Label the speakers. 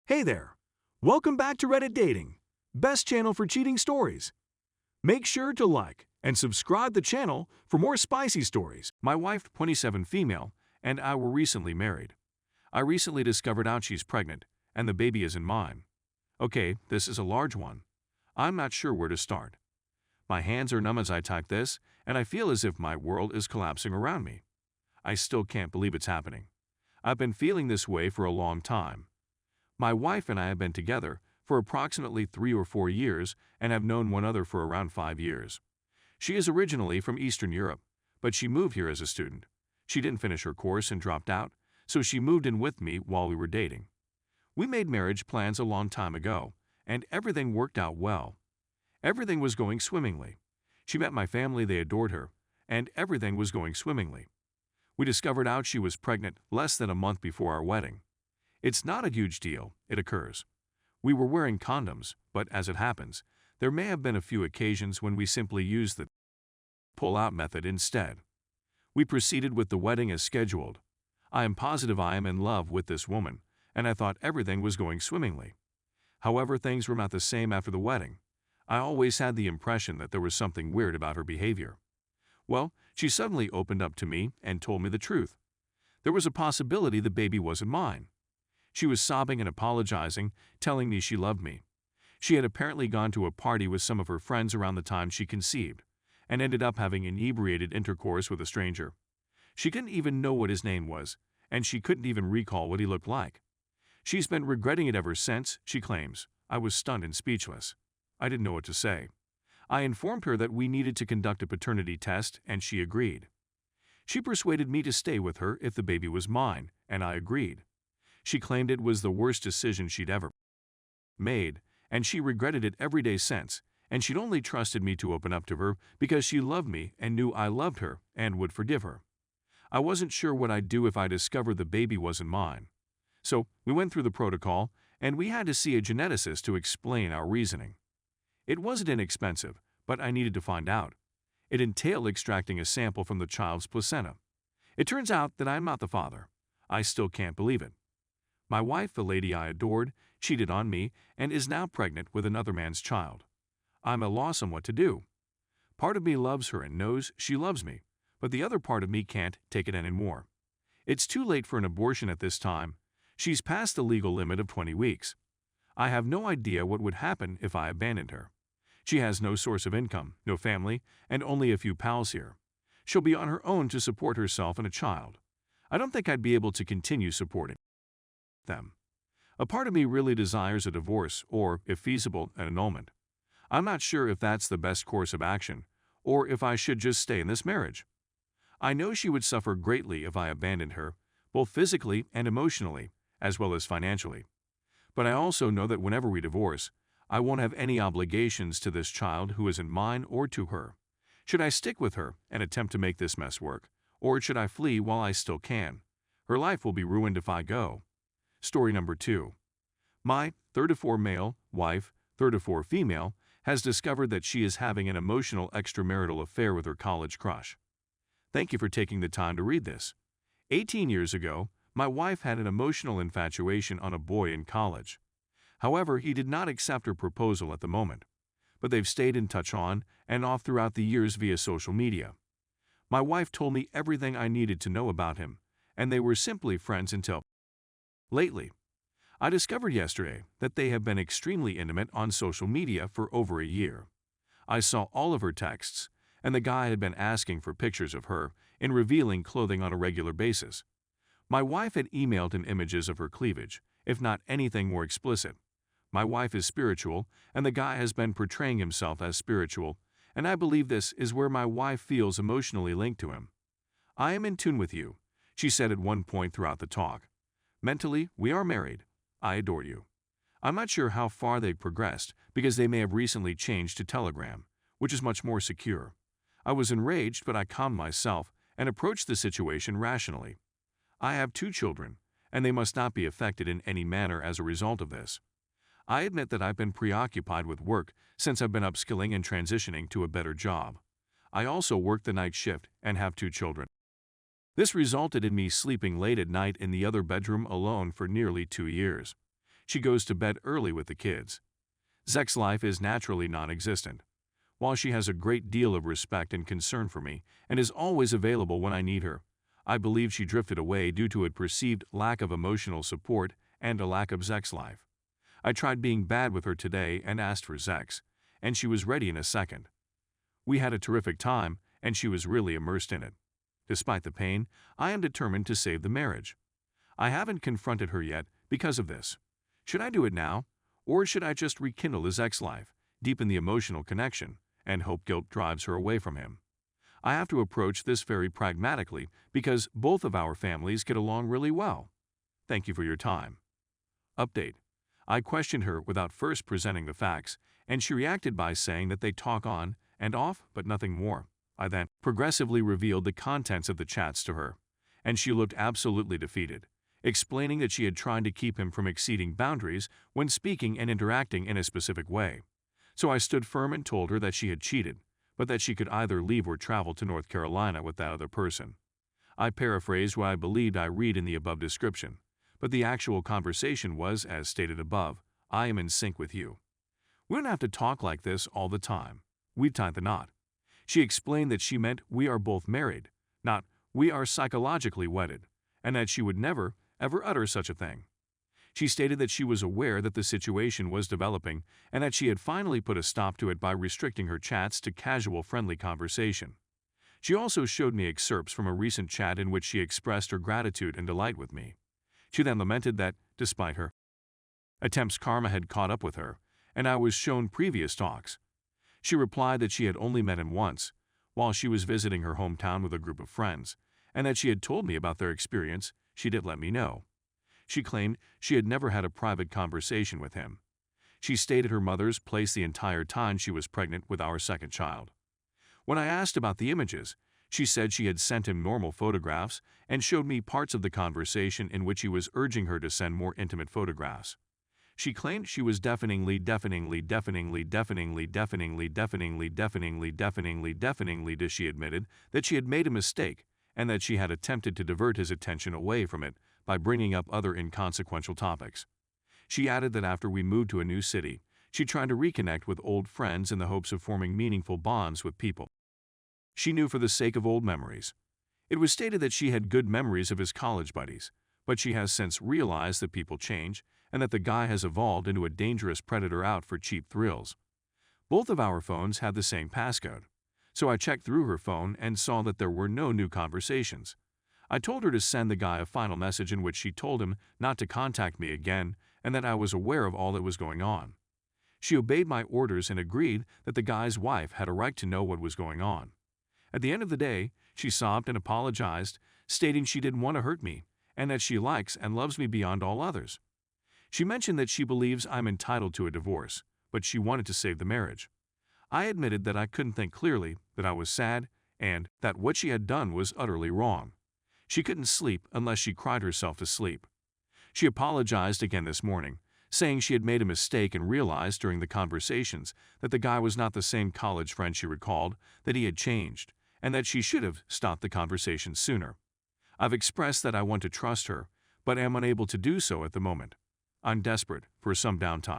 Speaker 1: Hey there! Welcome back to Reddit Dating, best channel for cheating stories. Make sure to like and subscribe the channel for more spicy stories. My wife, 27 female, and I were recently married. I recently discovered out she's pregnant, and the baby isn't mine. Okay, this is a large one. I'm not sure where to start. My hands are numb as I type this, and I feel as if my world is collapsing around me. I still can't believe it's happening. I've been feeling this way for a long time. My wife and I have been together for approximately 3 or 4 years and have known one another for around 5 years. She is originally from Eastern Europe, but she moved here as a student. She didn't finish her course and dropped out, so she moved in with me while we were dating. We made marriage plans a long time ago, and everything worked out well. Everything was going swimmingly. She met my family, they adored her, and everything was going swimmingly. We discovered out she was pregnant less than a month before our wedding. It's not a huge deal, it occurs. We were wearing condoms, but as it happens, there may have been a few occasions when we simply used the pull-out method instead. We proceeded with the wedding as scheduled. I am positive I am in love with this woman, and I thought everything was going swimmingly. However, things were not the same after the wedding. I always had the impression that there was something weird about her behavior. Well, she suddenly opened up to me and told me the truth. There was a possibility the baby wasn't mine. She was sobbing and apologizing, telling me she loved me. She had apparently gone to a party with some of her friends around the time she conceived, and ended up having inebriated intercourse with a stranger. She couldn't even know what his name was, and she couldn't even recall what he looked like. She's been regretting it ever since, she claims. I was stunned and speechless. I didn't know what to say. I informed her that we needed to conduct a paternity test, and she agreed. She persuaded me to stay with her if the baby was mine, and I agreed. She claimed it was the worst decision she'd ever made, and she regretted it every day since, and she'd only trusted me to open up to her because she loved me and knew I loved her and would forgive her. I wasn't sure what I'd do if I discovered the baby wasn't mine. So we went through the protocol, and we had to see a geneticist to explain our reasoning. It wasn't inexpensive, but I needed to find out. It entailed extracting a sample from the child's placenta. It turns out that I'm not the father. I still can't believe it. My wife, the lady I adored, cheated on me and is now pregnant with another man's child. I'm at a loss on what to do. Part of me loves her and knows she loves me, but the other part of me can't take it anymore. It's too late for an abortion at this time. She's past the legal limit of 20 weeks. I have no idea what would happen if I abandoned her. She has no source of income, no family, and only a few pals here. She'll be on her own to support herself and a child. I don't think I'd be able to continue supporting them. A part of me really desires a divorce or, if feasible, an annulment. I'm not sure if that's the best course of action or if I should just stay in this marriage. I know she would suffer greatly if I abandoned her, both physically and emotionally, as well as financially. But I also know that whenever we divorce, I won't have any obligations to this child who isn't mine or to her. Should I stick with her and attempt to make this mess work, or should I flee while I still can? Her life will be ruined if I go. Story number 2. My 34 male wife, 34 female, has discovered that she is having an emotional extramarital affair with her college crush. Thank you for taking the time to read this. 18 years ago, my wife had an emotional infatuation on a boy in college. However, he did not accept her proposal at the moment, but they've stayed in touch on and off throughout the years via social media. My wife told me everything I needed to know about him, and they were simply friends until lately. I discovered yesterday that they have been extremely intimate on social media for over a year. I saw all of her texts, and the guy had been asking for pictures of her and revealing clothing on a regular basis. My wife had emailed him images of her cleavage, if not anything more explicit. My wife is spiritual, and the guy has been portraying himself as spiritual, and I believe this is where my wife feels emotionally linked to him. I am in tune with you, she said at one point throughout the talk. Mentally, we are married. I adore you. I'm not sure how far they've progressed because they may have recently changed to Telegram, which is much more secure. I was enraged, but I calmed myself and approached the situation rationally. I have 2 children, and they must not be affected in any manner as a result of this. I admit that I've been preoccupied with work since I've been upskilling and transitioning to a better job. I also work the night shift and have 2 children. This resulted in me sleeping late at night in the other bedroom alone for nearly 2 years. She goes to bed early with the kids. Zek's life is naturally non-existent. While she has a great deal of respect and concern for me and is always available when I need her, I believe she drifted away due to a perceived lack of emotional support and a lack of Zek's life. I tried being bad with her today and asked for Zek's, and she was ready in a second. We had a terrific time, and she was really immersed in it. Despite the pain, I am determined to save the marriage. I haven't confronted her yet because of this. Should I do it now, or should I just rekindle his ex-life, deepen the emotional connection, and hope guilt drives her away from him? I have to approach this very pragmatically because both of our families get along really well. Thank you for your time. Update. I questioned her without first presenting the facts, and she reacted by saying that they talk on and off, but nothing more. I then progressively revealed the contents of the chats to her, and she looked absolutely defeated, explaining that she had tried to keep him from exceeding boundaries when speaking and interacting in a specific way. So I stood firm and told her that she had cheated, but that she could either leave or travel to North Carolina with that other person. I paraphrased what I believed I read in the above description, but the actual conversation was, as stated above, I am in sync with you. We don't have to talk like this all the time. We've tied the knot. She explained that she meant we are both married, not we are psychologically wedded, and that she would never, ever utter such a thing. She stated that she was aware that the situation was developing and that she had finally put a stop to it by restricting her chats to casual, friendly conversation. She also showed me excerpts from a recent chat in which she expressed her gratitude and delight with me. She then lamented that, despite her attempts, karma had caught up with her, and I was shown previous talks. She replied that she had only met him once, while she was visiting her hometown with a group of friends, and that she had told me about their experience. She did let me know. She claimed she had never had a private conversation with him. She stated her mother's place the entire time she was pregnant with our second child. When I asked about the images, she said she had sent him normal photographs and showed me parts of the conversation in which he was urging her to send more intimate photographs. She claimed she was deafeningly she admitted that she had made a mistake and that she had attempted to divert his attention away from it by bringing up other inconsequential topics. She added that after we moved to a new city, she tried to reconnect with old friends in the hopes of forming meaningful bonds with people she knew for the sake of old memories. It was stated that she had good memories of his college buddies, but she has since realized that people change and that the guy has evolved into a dangerous predator out for cheap thrills. Both of our phones had the same passcode, so I checked through her phone and saw that there were no new conversations. I told her to send the guy a final message in which she told him not to contact me again and that I was aware of all that was going on. She obeyed my orders and agreed that the guy's wife had a right to know what was going on. At the end of the day, she sobbed and apologized, stating she didn't want to hurt me and that she likes and loves me beyond all others. She mentioned that she believes I'm entitled to a divorce, but she wanted to save the marriage. I admitted that I couldn't think clearly, that I was sad, and that what she had done was utterly wrong. She couldn't sleep unless she cried herself to sleep. She apologized again this morning, saying she had made a mistake and realized during the conversations that the guy was not the same college friend she recalled, that he had changed, and that she should have stopped the conversation sooner. I've expressed that I want to trust her, but am unable to do so at the moment. I'm desperate for some downtime.